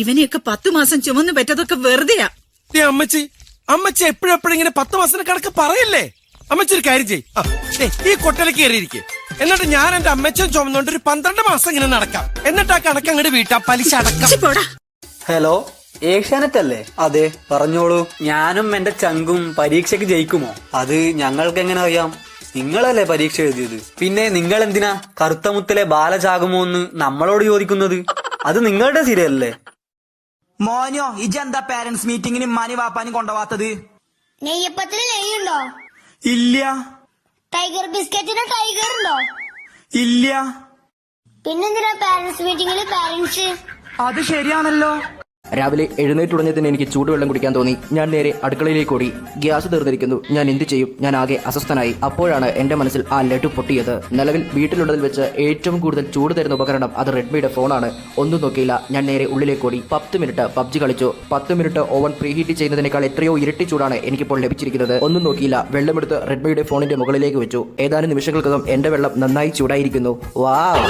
ഇവനെയൊക്കെ 10 മാസം ചുമന്നു പറ്റതൊക്കെ വെറുതെയാ. അമ്മച്ചി എപ്പോഴെപ്പോഴും ഇങ്ങനെ 10 മാസത്തിന് കണക്ക് പറയല്ലേ. അമ്മച്ചി ഒരു കാര്യം ചെയ്യ്, ഈ കൊട്ടലേക്ക് കയറിയിരിക്കെ. എന്നിട്ട് ഞാൻ എന്റെ അമ്മച്ചൻ ചുമന്നുകൊണ്ട് ഒരു 12 മാസം ഇങ്ങനെ നടക്കാം. എന്നിട്ട് ആ കണക്ക് അങ്ങോട്ട് വീട്ടാ പലിശ അടക്കാം. ഹലോ, ഏഷ്യാനെറ്റ് അല്ലേ? അതെ, പറഞ്ഞോളൂ. ഞാനും എന്റെ ചങ്കും പരീക്ഷയ്ക്ക് ജയിക്കുമോ? അത് ഞങ്ങൾക്ക് എങ്ങനെ അറിയാം? നിങ്ങളല്ലേ പരീക്ഷ എഴുതിയത്. പിന്നെ നിങ്ങൾ എന്തിനാ കറുത്തമുത്തിലെ ബാലചാകുമോ എന്ന് നമ്മളോട് ചോദിക്കുന്നത്? അത് നിങ്ങളുടെ സീരിയലല്ലേ? മോനോ, ഇജെന്താ പാരന്റ്സ് മീറ്റിംഗിന് ഉമ്മാനി വാപ്പാനി കൊണ്ടുപോവാത്തത്? നെയ്യപ്പത്തിന് നെയ്യുണ്ടോ? ഇല്ല. ടൈഗർ ബിസ്ക്കറ്റിന് ടൈഗർ ഉണ്ടോ? ഇല്ല. പിന്നെന്തിനാ പാരന്റ്സ് മീറ്റിംഗില് പാരന്റ്സ്? അത് ശരിയാണല്ലോ. രാവിലെ എഴുന്നേറ്റുടനെ തന്നെ എനിക്ക് ചൂടുവെള്ളം കുടിക്കാൻ തോന്നി. ഞാൻ നേരെ അടുക്കളയിലേക്ക് ഓടി. ഗ്യാസ് തീർന്നിരിക്കുന്നു. ഞാൻ എന്ത് ചെയ്യും? ഞാൻ ആകെ അസ്വസ്ഥനായി. അപ്പോഴാണ് എന്റെ മനസ്സിൽ ആ ലഡു പൊട്ടിയത്. നിലവിൽ വീട്ടിലുള്ളതിൽ വെച്ച് ഏറ്റവും കൂടുതൽ ചൂട് തരുന്ന ഉപകരണം അത് റെഡ്മിയുടെ ഫോണാണ്. ഒന്നും നോക്കിയില്ല, ഞാൻ നേരെ ഉള്ളിലേക്ക് ഓടി. 10 മിനിറ്റ് പബ്ജി കളിച്ചു. 10 മിനിറ്റ് ഓവൻ പ്രീഹീറ്റ് ചെയ്യുന്നതിനേക്കാൾ എത്രയോ ഇരട്ടി ചൂടാണ് എനിക്കിപ്പോൾ ലഭിച്ചിരിക്കുന്നത്. ഒന്നും നോക്കിയില്ല, വെള്ളമെടുത്ത് റെഡ്മിയുടെ ഫോണിന്റെ മുകളിലേക്ക് വെച്ചു. ഏതാനും നിമിഷങ്ങൾക്കകം എന്റെ വെള്ളം നന്നായി ചൂടായിരിക്കുന്നു. വാവ്.